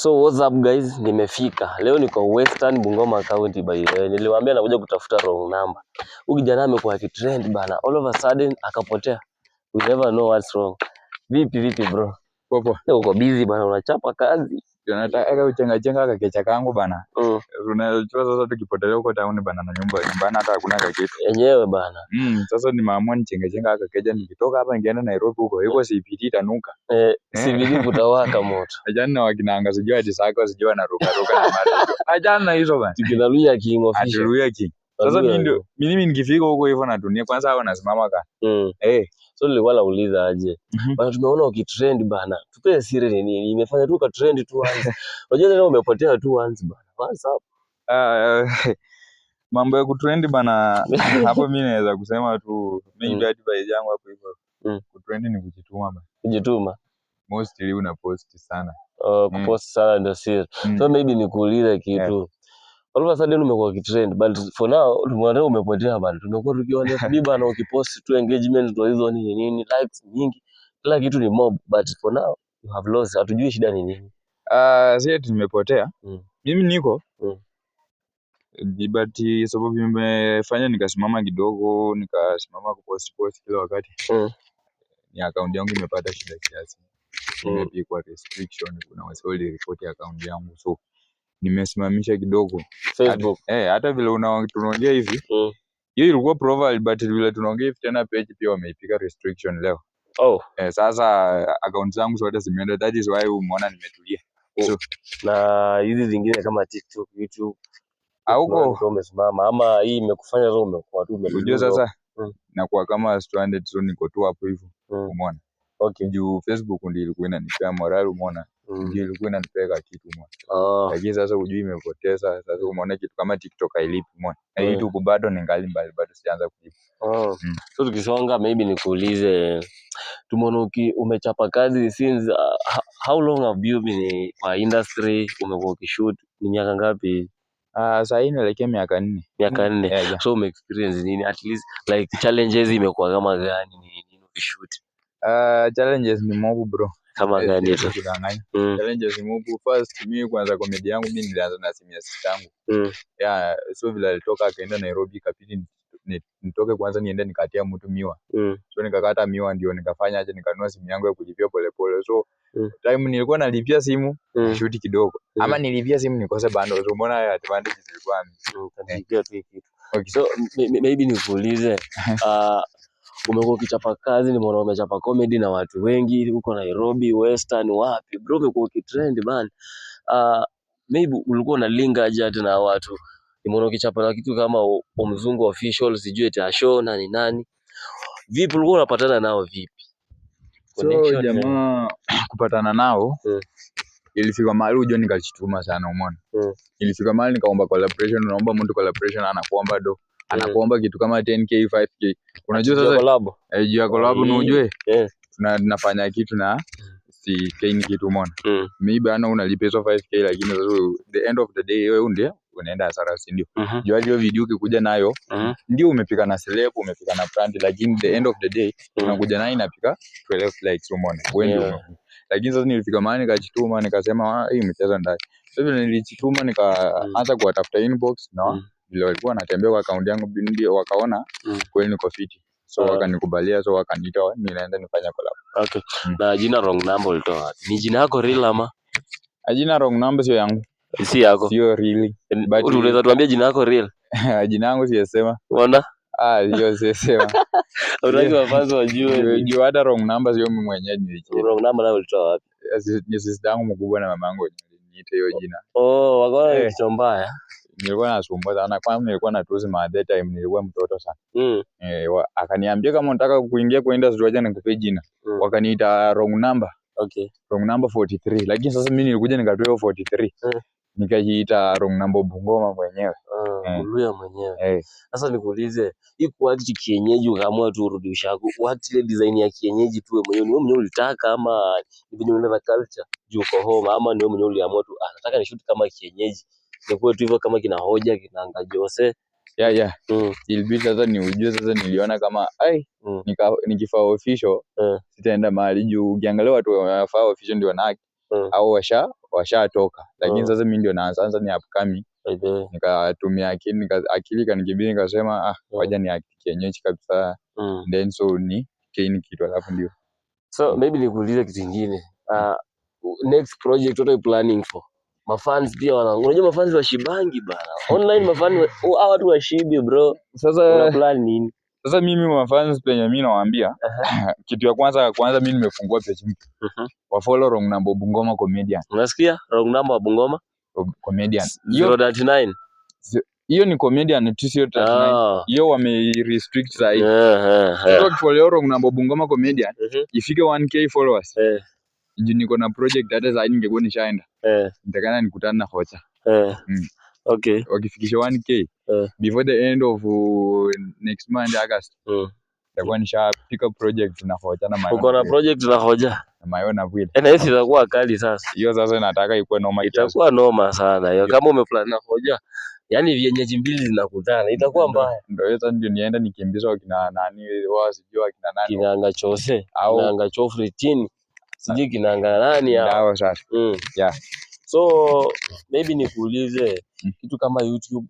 So what's up guys, nimefika. Leo niko Western Bungoma County by the way. Niliwaambia nakuja kutafuta wrong number. Huyu kijana amekuwa kitrend bana. All of a sudden akapotea. We never know what's wrong. Vipi bro? Popo. Uko busy bana, unachapa kazi. Tunataka uchenga kakecha kangu bana. Unajua sasa tukipotelea huko town bana na nyumbani hata hakuna kakitu. Yenyewe bana. Sasa nimeamua nichenga kakecha nikitoka hapa ningeenda Nairobi huko. Yuko CPT tanuka. CBD kutawaka moto. Ajana wakinanga sijua ati sako sijua na ruka na mara. Ajana hizo bana. Tukilaluya king official. Aturuya king. Sasa mimi nikifika huko hivyo na dunia kwanza hao nasimama ka. So nilikuwa nauliza aje. Bana tumeona ukitrend bana. Tupe siri ni nini? Imefanya tu ka trend tu once. Unajua leo umepotea tu once bana. What's up? Mambo ya kutrend bana hapo mimi naweza kusema tu maybe advice yangu hapo hivyo. Kutrend ni kujituma bana. Kujituma. Mostly una post sana. Kupost sana ndio siri. So maybe nikuulize kitu. All of a sudden umekuwa kitrend but for now tumeona umepotea bana. Tumekuwa tukiona FB bana ukipost tu engagement ndio hizo nini likes nyingi. Kila kitu ni mob but for now you have lost. Hatujui shida ni nini. Sasa tumepotea. Mimi niko but sababu nimefanya nikasimama kidogo, nikasimama kupost kila wakati. Ni account yangu imepata shida kiasi. Imepigwa restriction, kuna wasoli report account yangu so nimesimamisha kidogo Facebook. Hata vile tunaongea hivi. Hiyo ilikuwa profile but vile tunaongea hivi tena page pia wameipiga restriction leo. Sasa account zangu zote zimeenda, that is why umeona nimetulia. So na hizi zingine kama TikTok, YouTube huko umesimama ama hii imekufanya leo umekuwa tu unajua sasa nakuwa kama stranded so niko tu hapo hivyo. Umeona? Juu Facebook ndio ilikuwa inanipea morale, umeona? Ndio ilikuwa inanipea kitu, umeona? Lakini sasa ujui imepoteza, sasa umeona kitu kama TikTok hailipi, umeona? Na YouTube bado ni ngali mbali, bado sijaanza kulipa. So tukisonga maybe nikuulize, tumeona umechapa kazi since how long have you been kwa industry? Umekuwa ukishoot ni miaka ngapi? Sasa inaelekea miaka 4. Miaka 4. So ume experience nini at least like challenges imekuwa kama gani nini ukishoot? Challenges ni mob bro. Kama gani hizo? Challenges ni mob. First mimi kwanza comedy yangu mimi nilianza na simu ya sistangu. So vile alitoka akaenda Nairobi kapiti nitoke kwanza niende nikatia mtu miwa. So nikakata miwa ndio nikafanya aje nikanunua simu yangu ya kulipia polepole. So time nilikuwa nalipia simu shoot kidogo. Ama nilipia simu nikose bando. So mbona advantage zilikuwa nilipia tu kitu. So maybe nikuulize umekuwa ukichapa kazi, nimeona umechapa comedy na watu wengi huko Nairobi, Western, wapi bro, umekuwa ukitrend man. Maybe ulikuwa unalinga aje na watu, nimeona ukichapa na kitu kama Mzungu official, sijui eti show na nani. Vipi ulikuwa unapatana nao vipi? So jamaa kupatana nao ilifika mahali unajua nikajituma sana, umeona? Ilifika mahali nikaomba collaboration, unaomba mtu collaboration anakuomba anakuomba kitu kama 10k 5k. Unajua sasa collab na ujue tunafanya kitu na si kaini kitu, umeona? Maybe ana unalipa hizo 5k lakini sasa the end of the day wewe ndio unaenda hasara, si ndio? Jua hiyo video ukikuja nayo ndio umepika na celeb, umepika na brand, lakini the end of the day unakuja nayo inapika 12 likes, umeona? Wewe ndio lakini sasa nilifika mahali nikajituma nikasema hii mchezo ndani. Sasa vile nilijituma nikaanza kuwatafuta inbox na vile walikuwa wanatembea kwa account yangu ndio wakaona kweli niko fiti. So wakanikubalia, so wakaniita ninaenda nifanya collab. Na jina wrong number ulitoa wapi? Ni jina yako real ama? Jina wrong number sio yangu. Si yako? Sio really. But unaweza tuambia jina yako real? Jina yangu siyasema. Unaona? Hiyo siyasema. Unataka wafanzi wajue. Juu hata wrong number sio mimi mwenyewe nilicheza. Wrong number na ulitoa wapi? Ni sister yangu mkubwa na mamangu niite hiyo jina. Wakaona kichwa mbaya. Nilikuwa nasumbua sana, kwanza nilikuwa natusi at that time, nilikuwa mtoto sana. Akaniambia kama unataka kuingia kwa industry aje nikupe jina. Wakaniita wrong number. Wrong number 43. Lakini sasa mimi nilikuja nikatoa 43. Nikajiita wrong number Bungoma mwenyewe. Mluya mwenyewe. Sasa nikuulize, hii kwa kienyeji ukaamua tu urudi ushago. What ile design ya kienyeji tu wewe mwenyewe ulitaka ama ni vile na culture juu uko home ama ni wewe mwenyewe uliamua tu nataka ni shoot kama kienyeji. Ndio tu hivyo kama kina hoja kinaanga Jose. Ilibidi sasa niujue, sasa niliona kama nikifaa official sitaenda mahali juu ukiangalia watu wanafaa official ndio wanaki. au washatoka. Lakini sasa mimi ndio naanza ni upcoming. Nikatumia akili kanikibidi nikasema wacha ni kienyeji kabisa. Then so ni kitu alafu ndio. So maybe nikuulize kitu kingine. Next project what are you planning for? Mafans pia unajua mafans washibangi bana. Online mafans hao watu washibi bro. Sasa una plan nini? Sasa mimi mafans penye mimi nawaambia kitu ya kwanza mimi nimefungua page mpya. Wa follow Wrong Number Bungoma Comedian. Unasikia? Wrong Number Bungoma Comedian. 039. Hiyo ni comedian tu sio 39. Hiyo wame restrict zaidi. So follow Wrong Number Bungoma Comedian ifike 1k followers. Ndio niko na project hata zaidi ningekuwa nishaenda. Nitakana nikutane na Hocha. Okay. Wakifikisha 1k before the end of next month August. Nitakuwa nishapika project na Hocha na Mayo. Uko na project na Hocha? Na Mayo na vile. Na hiyo itakuwa kali sasa. Hiyo sasa nataka ikuwe noma. Itakuwa noma sana hiyo kama umeplan na Hocha. Yaani vyenyeji mbili zinakutana itakuwa mbaya. Ndio sasa ndio nienda nikimbiza wakina nani wao sijui wakina nani. Kinanga Chose, Kinanga Chofri chini. Sijui kinanga nani hao sasa. Yeah. So maybe nikuulize kitu kama YouTube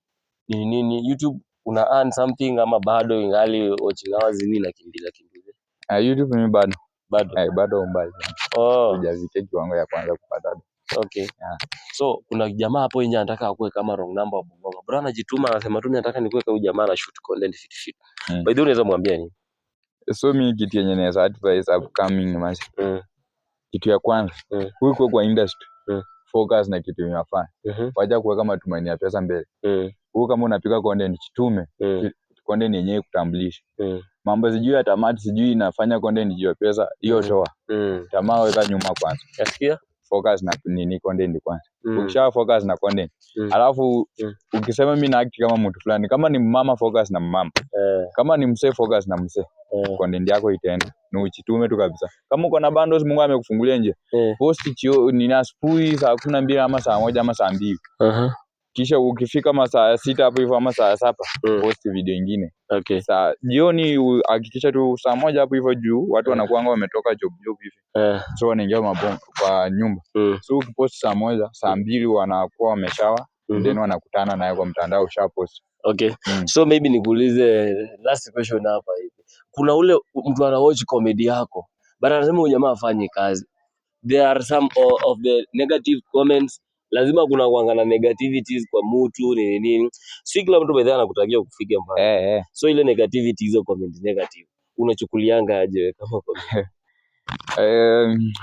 ni nini? YouTube una earn something ama bado ingali watching hours nini nakimbiza? YouTube mimi bado mbali. Hujafika kiwango ya kwanza kupata. Okay. So kuna jamaa hapo nje anataka akue kama Wrong Number Bungoma. Bro anajituma anasema tu nataka nikuwe kama jamaa na shoot content fit. By the way unaweza mwambia nini? So mimi kitu yenye naweza advise upcoming masi. Kitu ya kwanza, huko kwa industry. Focus na kitu unafanya. Wacha kuweka matumaini ya pesa mbele. Huko kama unapiga content chitume, content yenyewe kutambulisha. Mambo sijui ya tamati sijui inafanya content juu ya pesa, hiyo toa. Tamaa weka nyuma kwanza. Yasikia? Focus na nini content kwanza. Ukisha focus na content. Alafu ukisema mimi na act kama mtu fulani, kama ni mama focus na mama. Kama ni msee focus na msee. Content yako itaenda. Ni uchitume tu kabisa. Kama uko na bundles Mungu amekufungulia nje. Post chio ni asubuhi saa 12 ama saa 1 ama saa 2. Kisha ukifika masaa 6 hapo hivyo ama saa 7 post video nyingine. Okay. Saa jioni hakikisha tu saa 1 hapo hivyo juu watu wanakuanga wametoka job hivi. So wanaingia mabongo kwa nyumba. So ukipost saa 1, saa 2 wanakuwa wameshawa, then wanakutana naye kwa mtandao ushapost. Okay. So maybe nikuulize last question hapa hivi. Kuna ule mtu ana watch comedy yako, but anasema huyu jamaa afanye kazi. There are some of the negative comments. Lazima kuna kuangana negativities kwa mtu nini. Si kila mtu bedha anakutakia kufika mbali. So ile negativity hizo comment negative unachukulianga aje kama comedy?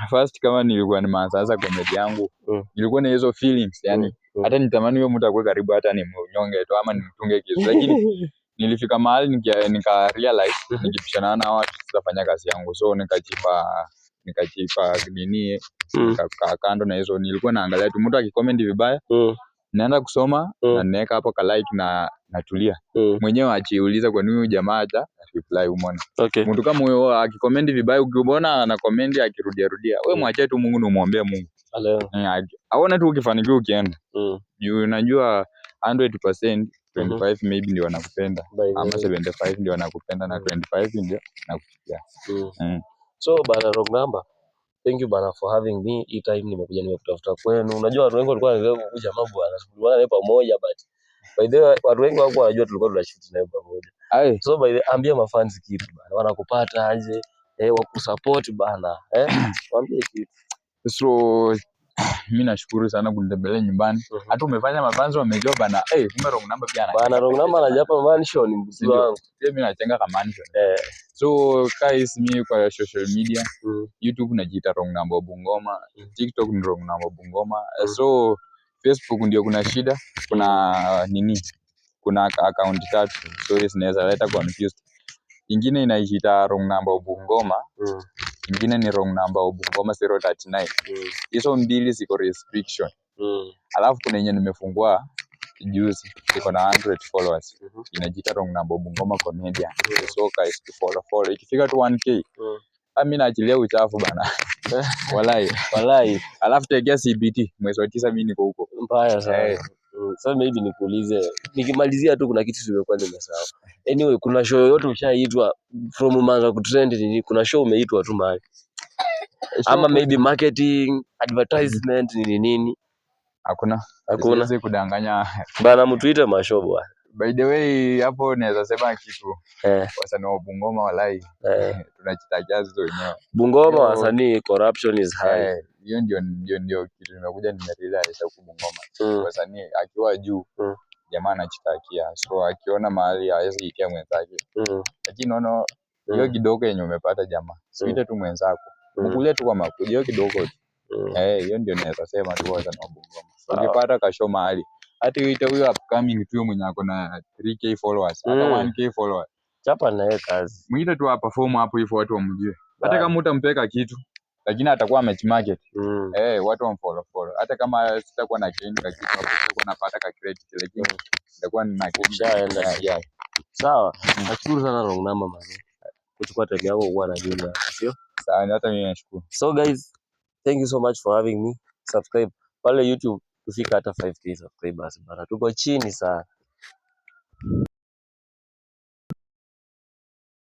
First kama nilikuwa nimeanza comedy yangu, nilikuwa na hizo feelings yani hata nitamani huyo mtu akue karibu hata ni mnyonge tu ama nimtunge kisu, lakini nilifika mahali nika realize nikipishana na watu sitafanya kazi yangu, so nikajipa nini nikakaa kando na hizo. Nilikuwa naangalia tu mtu akicomment vibaya naenda kusoma na naweka hapo ka like na natulia mwenyewe, achiuliza kwa nini huyu jamaa hata reply umeona. Mtu kama huyo akicomment vibaya ukiona na comment akirudia wewe mwachie tu Mungu na umuombe Mungu. Aone tu ukifanikiwa ukienda. Unajua 100% 25 maybe ndio wanakupenda ama 75 ndio wanakupenda na 25 ndio nakufikia. So bana Wrong Number, thank you bana for having me. Hii time nimekuja nimekutafuta kwenu. Unajua watu wengi walikuwa wanataka kuja mambo bwana. Tulikuwa naye pamoja but by the way watu wengi wako wanajua tulikuwa tunashoot naye pamoja. So by the ambia mafans kitu bana. Wanakupata aje? Wakusupport bana. Waambie kitu. So mimi nashukuru sana kunitembelea nyumbani. Hata umefanya mafans wamejua bana. Kumbe Wrong Number pia bana Wrong Number anajapa mansion mbuzi wangu. Mimi nachenga kama mansion. So guys, mimi kwa social media, YouTube najiita Wrong Number Bungoma, TikTok ni Wrong Number Bungoma. So Facebook ndio kuna shida, kuna nini? Kuna account 3, so zinaweza leta confused. Ingine inajiita Wrong Number Bungoma. Ingine ni Wrong Number Bungoma 039. Hizo mbili ziko restriction. Alafu kuna yenye nimefungua juzi iko na 100 followers. Inajiita Wrong Number Bungoma Comedian. So guys to follow. Ikifika tu 1k. Mimi naachilia uchafu bana. Walai. Alafu tegea CBT mwezi wa 9 mimi niko huko. Mbaya sana. Sasa maybe nikuulize. Nikimalizia tu kuna kitu tumekuwa nimesahau. Anyway, kuna show yote ushaitwa from Manga ku trend nini? Kuna show umeitwa tu mahali? Ama maybe marketing, advertisement nini? Hakuna. Siwezi kudanganya. Bana mtuite mashow bwana. By the way, hapo naweza sema kitu. Wasanii wa Bungoma walai. Tunajitakia sisi wenyewe. Bungoma wasanii corruption is high. Hiyo ndio kitu nimekuja nimerealize huko Bungoma. Wasanii akiwa juu jamaa anajitakia. So akiona mahali hawezi itia mwenzake. Lakini unaona hiyo kidogo yenye umepata jamaa. Siite tu mwenzako. Mkulie tu kwa makuja hiyo kidogo tu. Hiyo ndio naweza sema tu wasanii wa Bungoma. Ukipata kasho mahali hata uite huyo upcoming tu mwenye ako na 3k followers hata 1k followers, chapa naye kazi, mwite tu perform hapo hivyo watu wamjue. Hata kama utampeka kitu lakini atakuwa match market. Watu wamfollow. Hata kama sitakuwa na gain kitu hapo, sitakuwa napata ka credit, lakini nitakuwa nina kishaenda. Sawa, nashukuru sana Wrong Number man, kuchukua time yako kuwa na jina, sio sawa. Hata mimi nashukuru. So guys, thank you so much for having me. Subscribe pale YouTube tufika hata 5k subscribers bana, tuko chini sana.